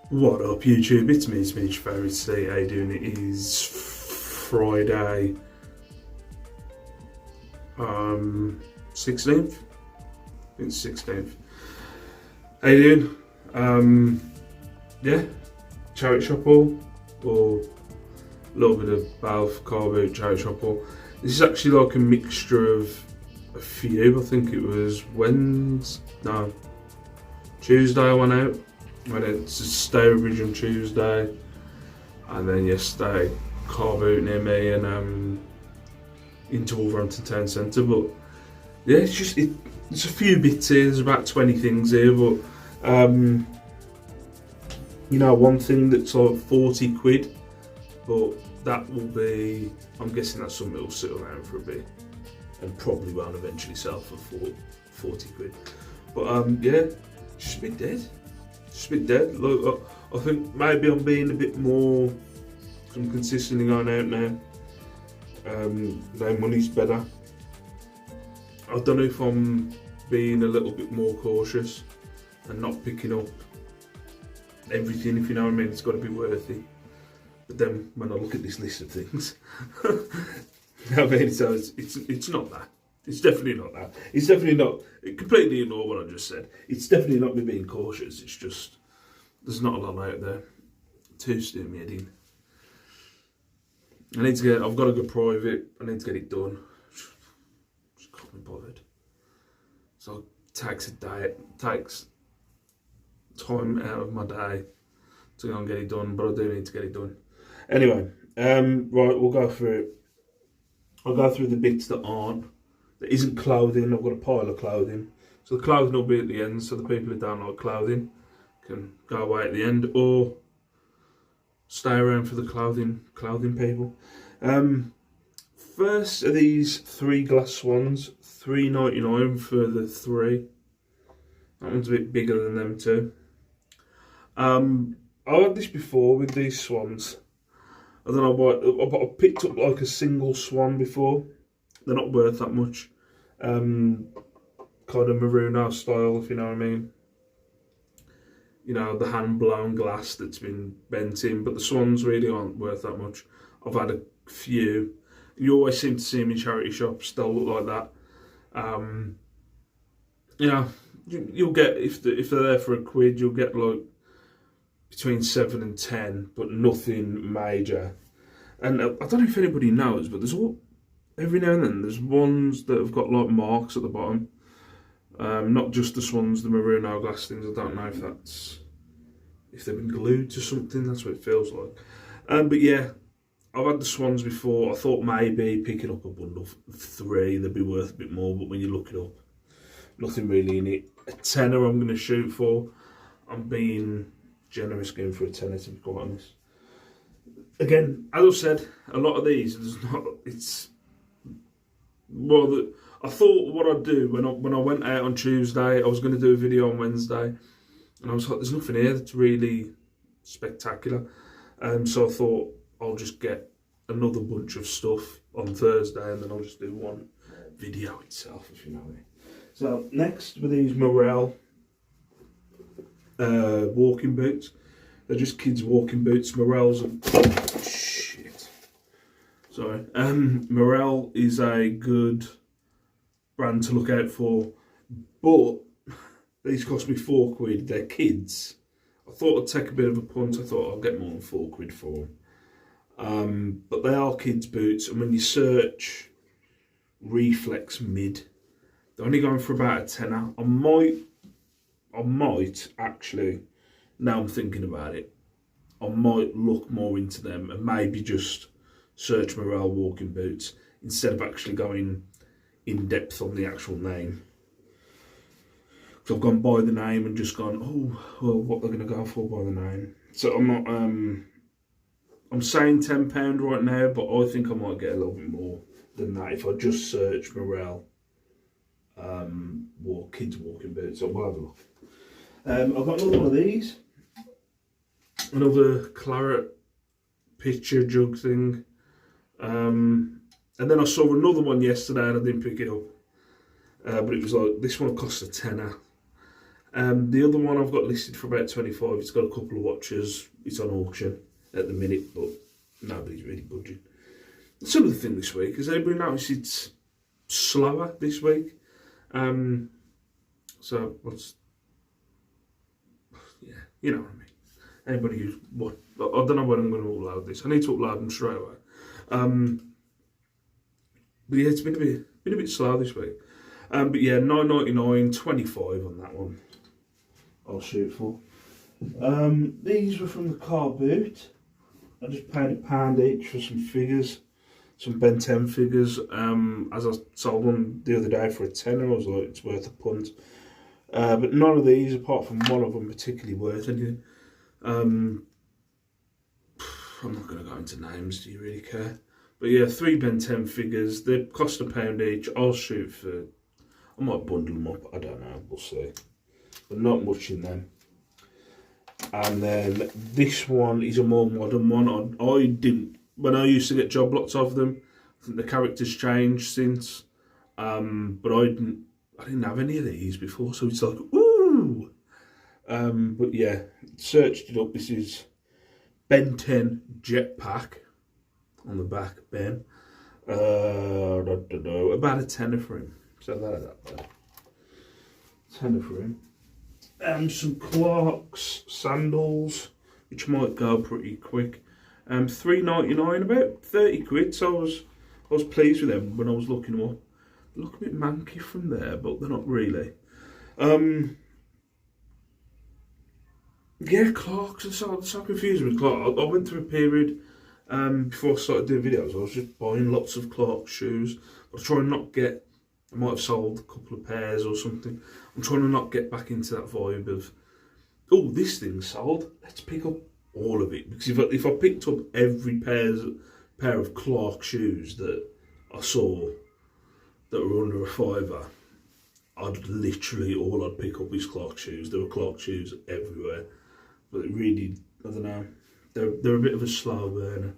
What up YouTube, it's me, your favourite today. How you doing? It is Friday, 16th? I think it's 16th. How you doing? Yeah, charity shop haul, or a little bit of both, car boot, charity shop haul. This is actually like a mixture of a few. I think it was Tuesday I went out. Went out to Stourbridge on Tuesday, and then yesterday car boot near me and into Wolverhampton Town Centre. But yeah, it's a few bits here. There's about 20 things here, but you know, one thing that's like 40 quid, but that will be, I'm guessing that's something that will sit around for a bit and probably won't eventually sell for 40 quid. But yeah, just a bit dead. Just a bit dead. Look, I think maybe I'm being a bit more, I'm consistently going out now. Now money's better. I don't know if I'm being a little bit more cautious and not picking up everything, if you know what I mean. It's got to be worth it. But then when I look at this list of things, I mean, so it's not that. It's definitely not that. It's definitely not. Completely ignore what I just said. It's definitely not me being cautious. It's just there's not a lot out there to steer me head in. I've got to go private. I need to get it done. Just can't be bothered. So it takes a day. It takes time out of my day to go and get it done. But I do need to get it done. Anyway, right, we'll go through it. I'll go through the bits that isn't clothing. I've got a pile of clothing. So the clothing will be at the end, so the people who don't like clothing can go away at the end or stay around for the clothing people. First are these 3 glass swans, $3.99 for the 3. That one's a bit bigger than them too. I had this before with these swans. I don't know, I picked up like a single swan before. They're not worth that much. Kind of Maruno style, if you know what I mean. You know, the hand-blown glass that's been bent in, but the swans really aren't worth that much. I've had a few. You always seem to see them in charity shops. They'll look like that. You know, you'll get, if they're there for £1, you'll get like between 7 and 10, but nothing major. And I don't know if anybody knows, but every now and then there's ones that have got like marks at the bottom. Not just the swans, the Maruno glass things. I don't know if they've been glued to something. That's what it feels like. But yeah, I've had the swans before. I thought maybe picking up a bundle of 3, they'd be worth a bit more. But when you look it up, nothing really in it. A tenner I'm going to shoot for. I'm being generous going for a tenner, to be quite honest. Again, as I've said, a lot of these, I thought what I'd do when I went out on Tuesday, I was going to do a video on Wednesday, and I was like, there's nothing here that's really spectacular. So I thought I'll just get another bunch of stuff on Thursday, and then I'll just do one video itself, if you know what I mean. So next were these Morel walking boots. They're just kids' walking boots. Morel's sorry. Morel is a good brand to look out for, but these cost me £4. They're kids. I thought I'd take a bit of a punt. I thought I'll get more than £4 for them. But they are kids' boots, and when you search Reflex Mid, they're only going for about a tenner. I might actually, now I'm thinking about it, I might look more into them and maybe just search Morel walking boots instead of actually going in depth on the actual name. So I've gone by the name and just gone, oh, well, what they're going to go for by the name. So I'm not, I'm saying £10 right now, but I think I might get a little bit more than that if I just search Morel kids walking boots. So we'll have a look. I've got another one of these, another claret picture jug thing. And then I saw another one yesterday and I didn't pick it up. But it was like, this one cost a tenner. The other one I've got listed for about 25. It's got a couple of watches. It's on auction at the minute, but nobody's really budging. That's another thing this week. Has anybody noticed it's slower this week? So what's, yeah, you know what I mean. Anybody who's what, I don't know when I'm going to upload this. I need to upload them straight away. But yeah, it's been a bit slow this week. But yeah, $9.99, 25 on that one. I'll shoot for. These were from the car boot. I just paid £1 each for some figures, some Ben 10 figures. As I sold one the other day for a tenner, I was like, it's worth a punt. But none of these, apart from one of them, particularly worth anything. I'm not going to go into names, do you really care? But yeah, 3 Ben 10 figures, they cost £1 each. I'll shoot for, I might bundle them up, I don't know, we'll see. But not much in them. And then this one is a more modern one. I didn't, when I used to get job lots of them, I think the character's changed since. But I didn't have any of these before, so it's like, ooh! But yeah, searched it up. This is Ben 10 Jetpack on the back, Ben. About a tenner for him. So that. Tenner for him. Some Clark's sandals, which might go pretty quick. $3.99, about 30 quid. So I was pleased with them when I was looking them up. They look a bit manky from there, but they're not really. Yeah, Clark's. I'm so confused with Clark. I went through a period before I started doing videos. I was just buying lots of Clark shoes. I was trying not get. I might have sold a couple of pairs or something. I'm trying to not get back into that vibe of, oh, this thing's sold. Let's pick up all of it. Because if I picked up every pair of Clark shoes that I saw that were under a £5, I'd literally, all I'd pick up is Clark shoes. There were Clark shoes everywhere. But it really, I don't know, they're a bit of a slow burner.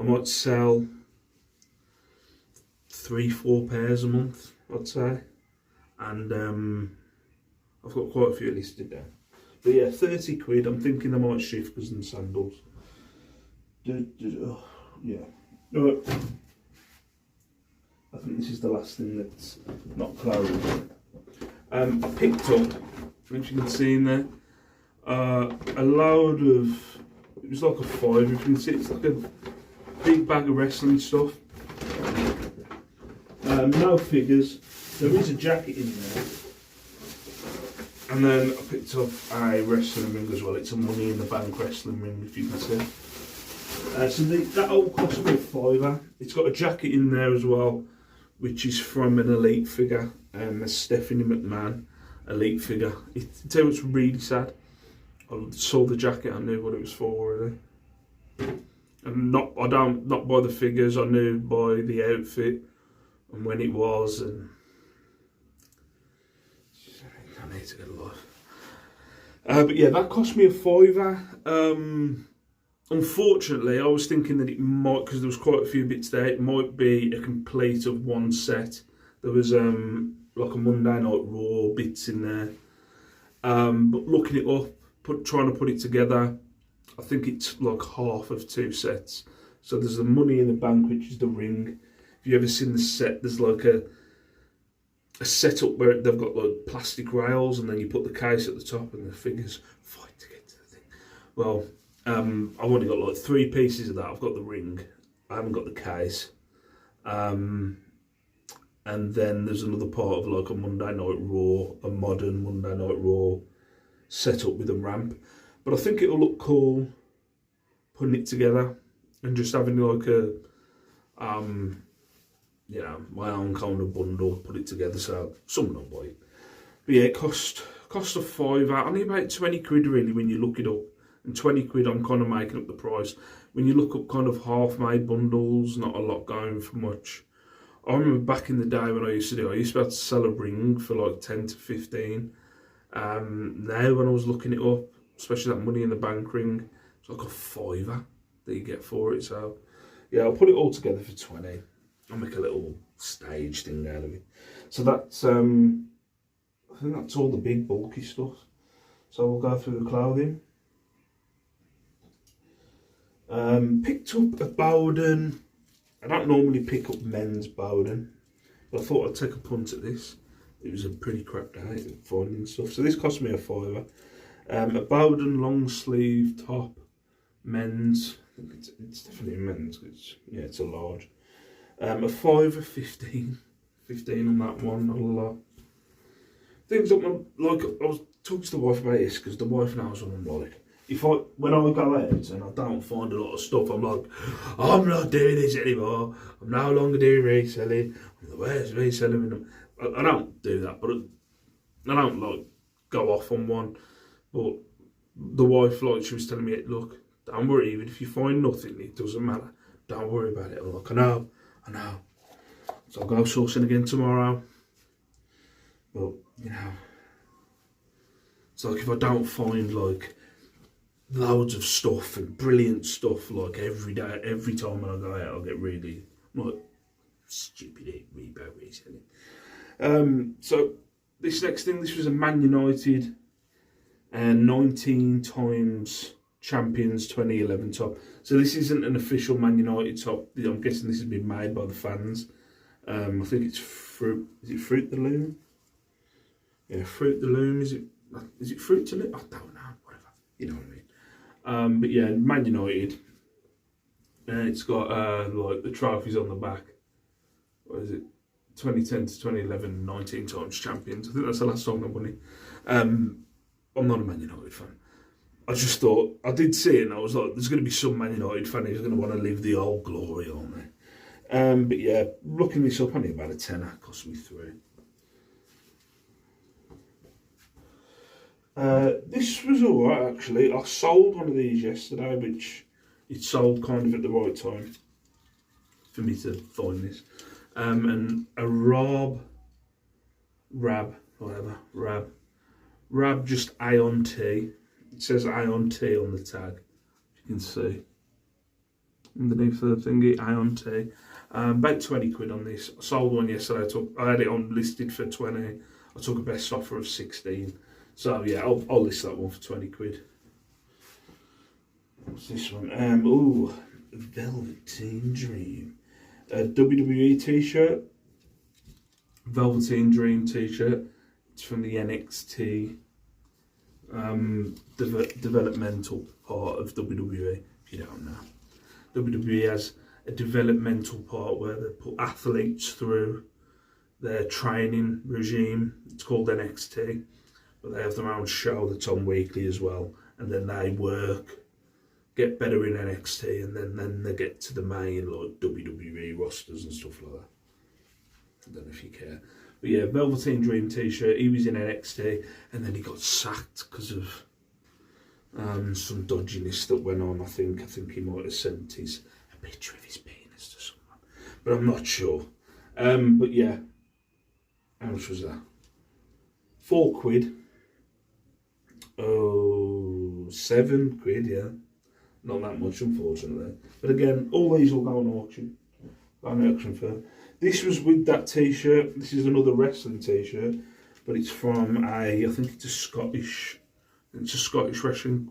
I might sell 3-4 pairs a month, I'd say. And I've got quite a few listed down. But yeah, 30 quid. I'm thinking I might shift because and sandals. Yeah. Right. I think this is the last thing that's not closed. I picked up, which you can see in there, a load of, it was like a 5, if you can see, it's like a big bag of wrestling stuff. No figures. There is a jacket in there. And then I picked up a wrestling ring as well. It's a Money in the Bank wrestling ring, if you can see. So that all cost me a £5. It's got a jacket in there as well, which is from an Elite figure, a Stephanie McMahon Elite figure. Tell you what's really sad. I saw the jacket, I knew what it was for already. And I don't buy the figures, I knew by the outfit and when it was, and I need to get a life. But yeah, that cost me a £5. Unfortunately, I was thinking that it might, because there was quite a few bits there, it might be a complete of one set. There was like a Monday Night Raw bits in there. But looking it up, trying to put it together, I think it's like half of 2 sets. So there's the Money in the Bank, which is the ring. If you've ever seen the set, there's like a setup where they've got like plastic rails and then you put the case at the top and the figures fight to get to the thing. Well, I've only got like 3 pieces of that. I've got the ring, I haven't got the case. And then there's another part of like a Monday Night Raw, a modern Monday Night Raw set up with a ramp. But I think it'll look cool putting it together and just having like a, you know, my own kind of bundle, put it together, so someone will buy it. But yeah, it cost a £5, only about 20 quid really when you look it up. And 20 quid, I'm kind of making up the price. When you look up kind of half-made bundles, not a lot going for much. I remember back in the day when I used to be able to sell a ring for like 10 to 15. Now when I was looking it up, especially that Money in the Bank ring, it's like a £5. that you get for it. So yeah, I'll put it all together for 20. I'll make a little stage thing out of it. So that's I think that's all the big bulky stuff. So we'll go through the clothing. Picked up a Bowden. I don't normally pick up men's Bowden, but I thought I'd take a punt at this. It was a pretty crap day finding stuff. So this cost me a £5. A Bowden long sleeve top, men's. I think it's definitely a men's. It's a large. A 5 of 15 on that one. Not a lot. Things up like I was talking to the wife about this because the wife knows what I'm like. When I go out and I don't find a lot of stuff, I'm like, I'm not doing this anymore. I'm no longer doing reselling. I'm the worst reselling. I don't do that, but I don't like go off on one. But the wife, like, she was telling me, look, don't worry, even if you find nothing, it doesn't matter. Don't worry about it. I'm like, I know. So I'll go sourcing again tomorrow. But, you know, it's like if I don't find, like, loads of stuff and brilliant stuff, like, every day, every time when I go out, I'll get really, like, stupid reselling. So, this next thing, this was a Man United 19 times champions 2011 top. So this isn't an official Man United top. I'm guessing this has been made by the fans. I think it's Fruit. Is it Fruit the Loom? Yeah, Fruit the Loom. Is it Fruit to Loom? I don't know. Whatever. You know what I mean. But yeah, Man United. And it's got like the trophies on the back. What is it? 2010 to 2011, 19 times champions. I think that's the last time I won it. I'm not a Man United fan. I just thought, I did see it and I was like, there's going to be some Man United fan who's going to want to live the old glory on there. But yeah, looking this up, only about a tenner, cost me £3. This was alright actually. I sold one of these yesterday, which it sold kind of at the right time for me to find this. And a Rab just Aeon T. It says Aeon T on the tag, if you can see. Underneath the thingy, Aeon T. About 20 quid on this. I sold one yesterday. I had it on listed for 20. I took a best offer of 16. So yeah, I'll list that one for 20 quid. What's this one? Velveteen Dream. A WWE t-shirt. Velveteen Dream t-shirt. It's from the NXT developmental part of WWE, if you don't know. WWE has a developmental part where they put athletes through their training regime. It's called NXT, but they have their own show that's on weekly as well. And then they get better in NXT, and then they get to the main like WWE rosters and stuff like that. I don't know if you care. But yeah, Velveteen Dream t-shirt. He was in NXT and then he got sacked because of some dodginess that went on. I think he might have sent a picture of his penis to someone, but I'm not sure. But yeah, how much was that? £4. Oh, £7, yeah. Not that much, unfortunately. But again, all these will go on auction. For this was with that t-shirt. This is another wrestling t-shirt, but it's from I think it's a Scottish wrestling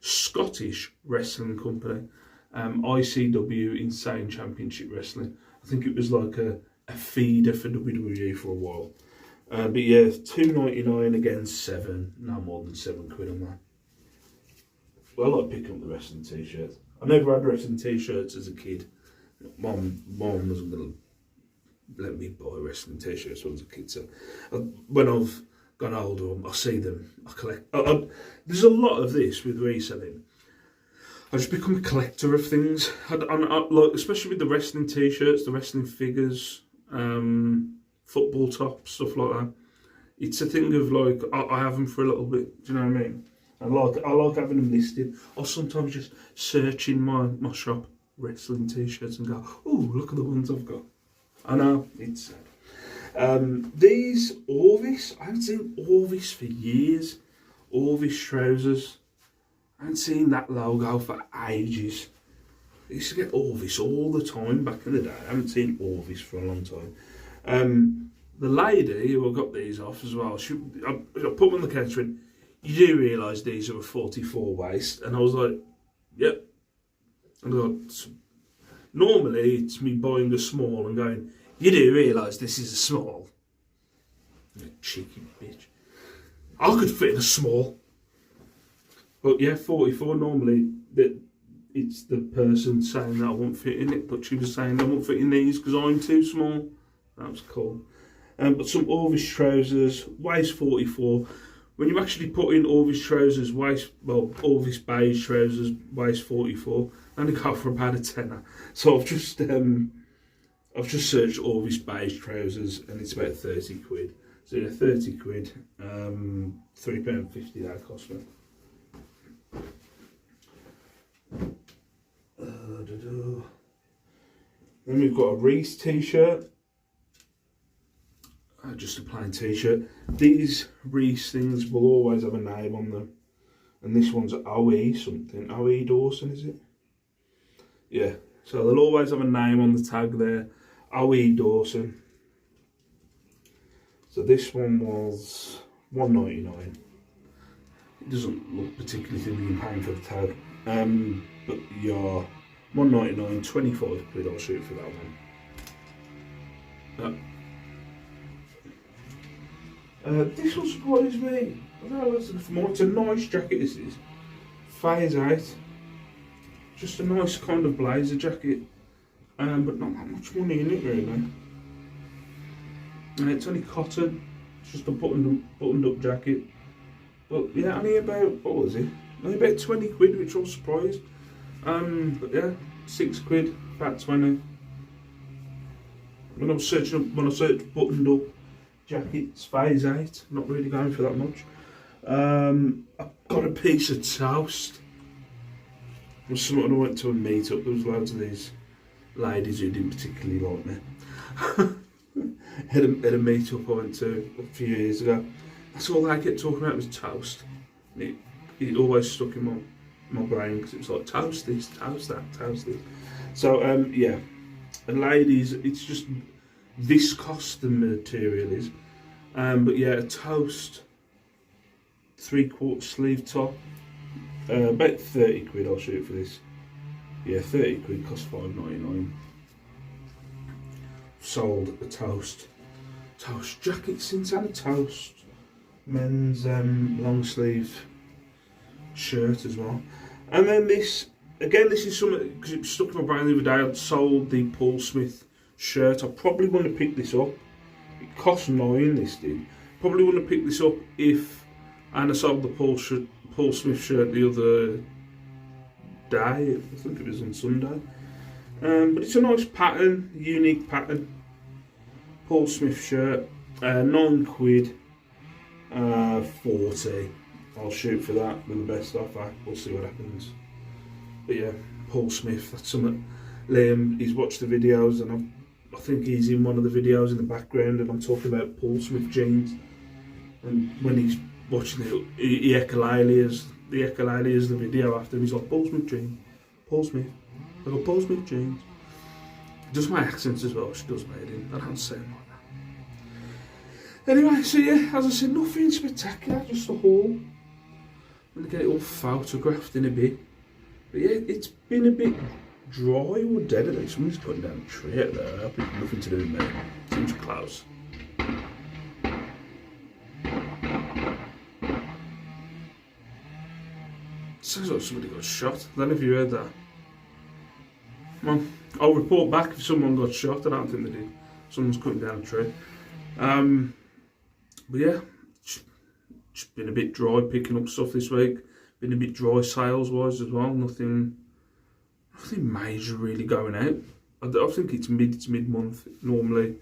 Scottish wrestling company. ICW, Insane Championship Wrestling. I think it was like a feeder for WWE for a while. But yeah, £2.99 against £7. No more than £7 on that. Well, I like picking up the wrestling t-shirts. I never had wrestling t-shirts as a kid. Mom wasn't going to let me buy wrestling t-shirts when I was a kid. So when I've gone older, I see them. I collect. There's a lot of this with reselling. I just become a collector of things. Like, especially with the wrestling t-shirts, the wrestling figures, football tops, stuff like that. It's a thing of like I have them for a little bit. Do you know what I mean? I like having them listed. I'll sometimes just search in my shop wrestling t-shirts and go, oh, look at the ones I've got. I know, it's sad. These Orvis, I haven't seen Orvis for years. Orvis trousers. I haven't seen that logo for ages. I used to get Orvis all the time back in the day. I haven't seen Orvis for a long time. The lady who I got these off as well, I put them on the counter and you do realise these are a 44 waist, and I was like, yep. And I thought, normally it's me buying a small and going, you do realise this is a small. You cheeky bitch. I could fit in a small. But yeah, 44 normally, it's the person saying that I won't fit in it, but she was saying I won't fit in these because I'm too small. That was cool. But some Orvis trousers, waist 44. When you actually put in Orvis trousers, Orvis beige trousers, waist 44, they only go for about a tenner. So I've just searched Orvis beige trousers and it's about 30 quid. So yeah, 30 quid, £3.50 that cost me. Then we've got a Reese t-shirt. Just a plain t-shirt. These Reese things will always have a name on them. And this one's OE something. OE Dawson, is it? Yeah. So they'll always have a name on the tag there. OE Dawson. So this one was $1.99. It doesn't look particularly thin in paying for the tag. But yeah, $1.99, 25 quid I'll shoot for that one. This will surprise me. I don't know what's looking for more. It's a nice jacket, this is. Phase 8. Just a nice kind of blazer jacket. But not that much money in it really. And it's only cotton. It's just a buttoned up jacket. But yeah, only about, what was it? Only about 20 quid, which I was surprised. But yeah, 6 quid, about 20. When I searched buttoned up jackets, phase 8, not really going for that much. I've got a piece of toast. It was something I went to a meet-up. There was loads of these ladies who didn't particularly like me. Had a meet-up I went to a few years ago. That's all they kept talking about was toast. It always stuck in my brain because it was like toast this, toast that, toast this. So yeah, and ladies, it's just viscose the material is. But yeah, a toast, 3/4 sleeve top, about 30 quid I'll shoot for this. Yeah, 30 quid, cost $5.99. Sold a toast jacket since, and a toast men's long sleeve shirt as well. And then this is something, because it was stuck in my brain the other day. I'd sold the Paul Smith shirt. I probably wouldn't have picked this up. It cost $9, this did. Probably wouldn't have picked this up if I sold the Paul Smith shirt the other day. I think it was on Sunday. But it's a nice pattern, unique pattern. Paul Smith shirt, 9 quid, 40. I'll shoot for that with the best offer. We'll see what happens. But yeah, Paul Smith, that's something. Liam, he's watched the videos, and I think he's in one of the videos in the background, and I'm talking about Paul Smith jeans. And when he's watching it, he echolalia the video after, and he's like, Paul Smith jeans, Paul Smith. I go, Paul Smith jeans. Does my accents as well, she does made it. I don't say them like that. Anyway, so yeah, as I said, nothing spectacular, just a haul. I'm going to get it all photographed in a bit. But yeah, it's been a bit dry or dead. I think someone's cutting down a tree out there. I hope it's nothing to do with me. Seems close. Sounds like somebody got shot. I don't know if you heard that. Well, I'll report back if someone got shot. I don't think they did. Someone's cutting down a tree. But yeah, just been a bit dry picking up stuff this week. Been a bit dry sales wise as well. Nothing major really going out. I think it's mid month normally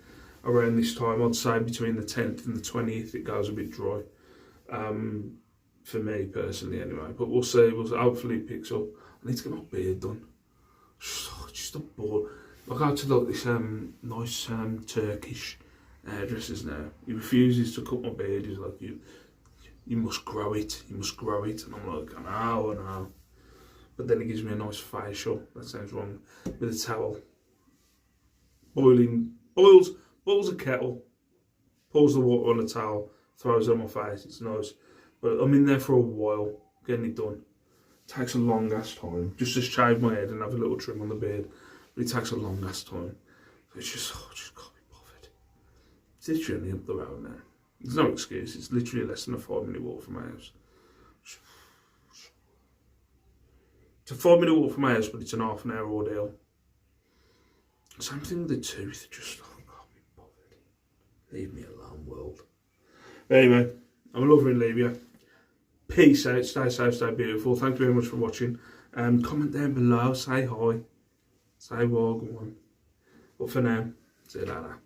around this time. I'd say between the 10th and the 20th it goes a bit dry. For me personally anyway. But we'll see. Hopefully it picks up. I need to get my beard done. Just a bore. I go to like this nice Turkish hairdressers now. He refuses to cut my beard. He's like, you must grow it, you must grow it. And I'm like, I know. But then it gives me a nice facial. That sounds wrong. With a towel. Boils a kettle, pours the water on a towel, throws it on my face. It's nice. But I'm in there for a while, getting it done. It takes a long ass time. Just to shave my head and have a little trim on the beard. But it takes a long ass time. So it's just can't be bothered. It's literally up the road now. There's no excuse. It's literally less than a 5-minute walk from my house. It's a 5-minute walk from my house, but it's an half an hour ordeal. Same thing with the tooth. Just can't be bothered. Leave me alone, world. But anyway, I'm loving leave you. Peace out. Stay safe. Stay beautiful. Thank you very much for watching. Comment down below. Say hi. Say well, go on. But for now, see you later.